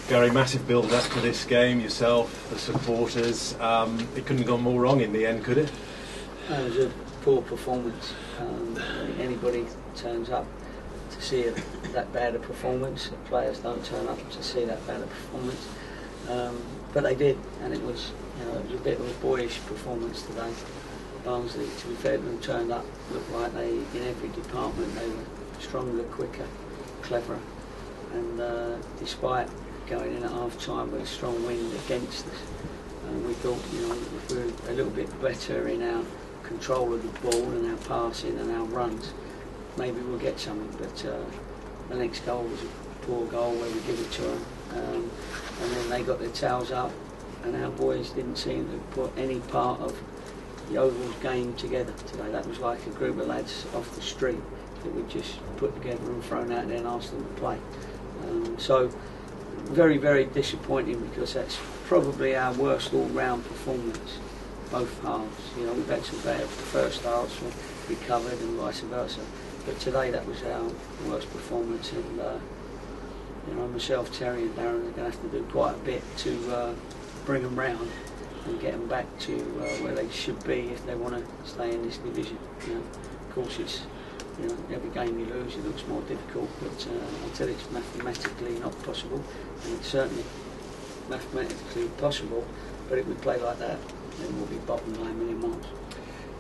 Gary, massive build-up to this game, yourself, the supporters. It couldn't have gone more wrong in the end, could it? It was a poor performance. I think anybody turns up to see that bad a performance. Players don't turn up to see that bad a performance, but they did, and it was, it was a bit of a boyish performance today. Barnsley, to be fair to them, turned up, looked like they, in every department, they were stronger, quicker, cleverer, and despite going in at half-time with a strong wind against us, we thought, if we're a little bit better in our control of the ball and our passing and our runs, maybe we'll get something. But the next goal was a poor goal where we give it to them, and then they got their tails up, and our boys didn't seem to put any part of Yeovil's game together today. That was like a group of lads off the street that we just put together and thrown out there and asked them to play. So very, very disappointing, because that's probably our worst all-round performance, both halves. We've had some bad first halves, we recovered and vice versa, but today that was our worst performance, and myself, Terry and Darren are going to have to do quite a bit to bring them round and get them back to where they should be if they want to stay in this division. Of course, it's every game you lose it looks more difficult, but until it's mathematically not possible, and it's certainly mathematically possible, but if we play like that, then we'll be bottom line a million miles.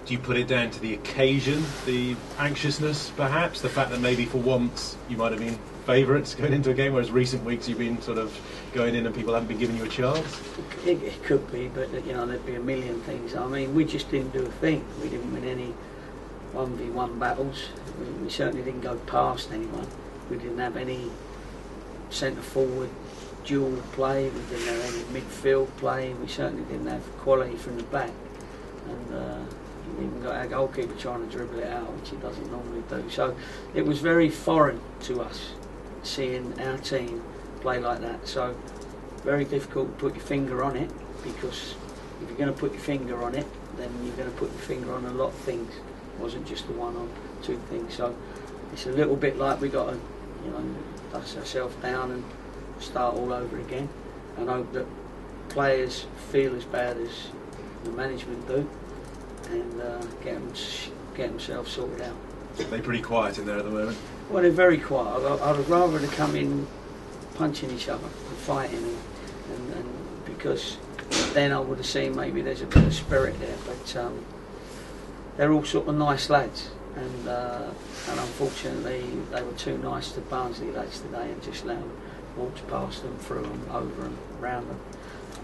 Do you put it down to the occasion, the anxiousness perhaps, the fact that maybe for once you might have been favourites going into a game, whereas recent weeks you've been sort of going in and people haven't been giving you a chance? It could be, but there'd be a million things. I mean, we just didn't do a thing. We didn't win any 1v1 battles. We certainly didn't go past anyone. We didn't have any centre forward dual play. We didn't have any midfield play. We certainly didn't have quality from the back. And we even got our goalkeeper trying to dribble it out, which he doesn't normally do. So it was very foreign to us seeing our team play like that. So very difficult to put your finger on it, because if you're going to put your finger on it, then you're going to put your finger on a lot of things. It wasn't just the one or two things. So it's a little bit like we got to, dust ourselves down and start all over again, and hope that players feel as bad as the management do, and get themselves sorted out. They're pretty quiet in there at the moment. Well, they're very quiet. I'd rather they come in punching each other and fighting, and because then I would have seen maybe there's a bit of spirit there. But they're all sort of nice lads, and unfortunately they were too nice to Barnsley lads today and just let them walk past them, through them, over them, round them,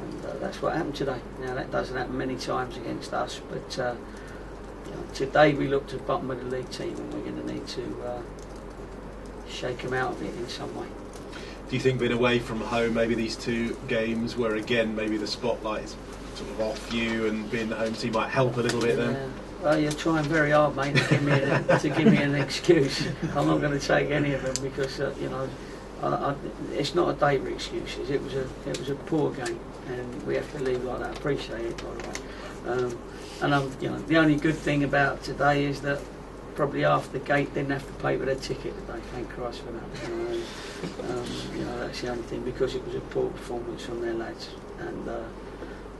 and that's what happened today. Now that doesn't happen many times against us, but today we looked at the bottom of the league team, and we're going to need to shake them out of it in some way. Do you think being away from home, maybe these two games where again maybe the spotlight is sort of off you, and being the home team might help a little bit then? Well, you're trying very hard, mate, to give me an excuse. I'm not going to take any of them, because it's not a David excuses. It was a poor game, and we have to leave like that. I appreciate it, by the way. And the only good thing about today is that probably half the gate didn't have to pay for their ticket today. Thank Christ for that. That's the only thing, because it was a poor performance from their lads, and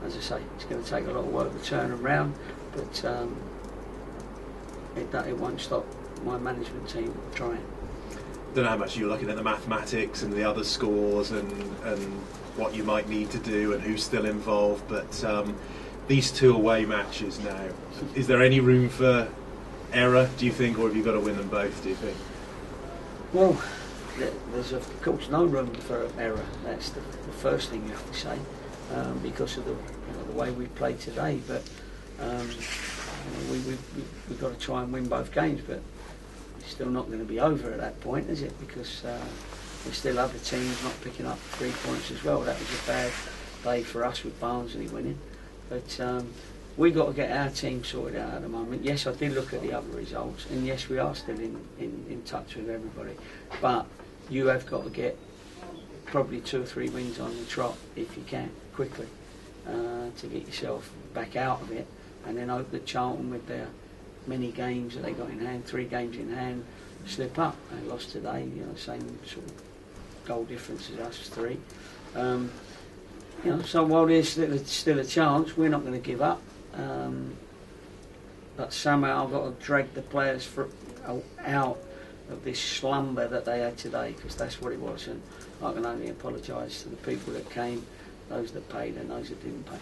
as I say, it's going to take a lot of work to turn them round, but it won't stop my management team trying. Don't know how much you're looking at the mathematics and the other scores and what you might need to do and who's still involved, but these two away matches now, is there any room for error, do you think, or have you got to win them both, do you think? Well, there's of course no room for error. That's the first thing you have to say, because of the way we played today. But we've got to try and win both games, but it's still not going to be over at that point, is it? Because there's still other teams not picking up 3 points as well. That was a bad day for us with Barnsley winning, but we've got to get our team sorted out at the moment. Yes, I did look at the other results, and yes, we are still in touch with everybody, but you have got to get probably 2 or 3 wins on the trot, if you can, quickly, to get yourself back out of it, and then hope that Charlton, with their many games that they got in hand, 3 games in hand, slip up. They lost today, same sort of goal difference as us, 3. You know, so while there's still a chance, we're not going to give up. But somehow I've got to drag the players out of this slumber that they had today, because that's what it was. And I can only apologise to the people that came, those that paid and those that didn't pay.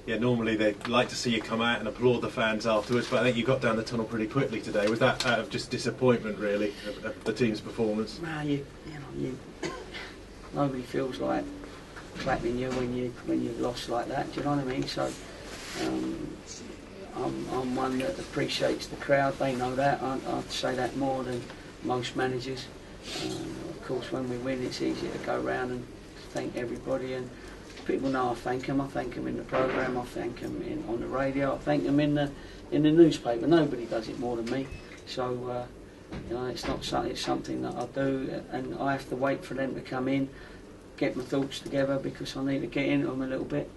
Yeah, normally they'd like to see you come out and applaud the fans afterwards, but I think you got down the tunnel pretty quickly today. Was that out of just disappointment, really, of the team's performance? Well, nobody feels like clapping you when you've lost like that. Do you know what I mean? So I'm one that appreciates the crowd. They know that. I'd say that more than most managers. Of course, when we win, it's easy to go around and thank everybody, and people know I thank them. I thank them in the programme. I thank them on the radio. I thank them in the newspaper. Nobody does it more than me. So you know, it's not something. It's something that I do, and I have to wait for them to come in, get my thoughts together, because I need to get into them a little bit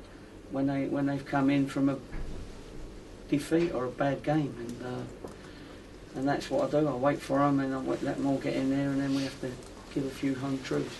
when they've come in from a defeat or a bad game, and that's what I do. I wait for them, and I let them all get in there, and then we have to give a few home truths.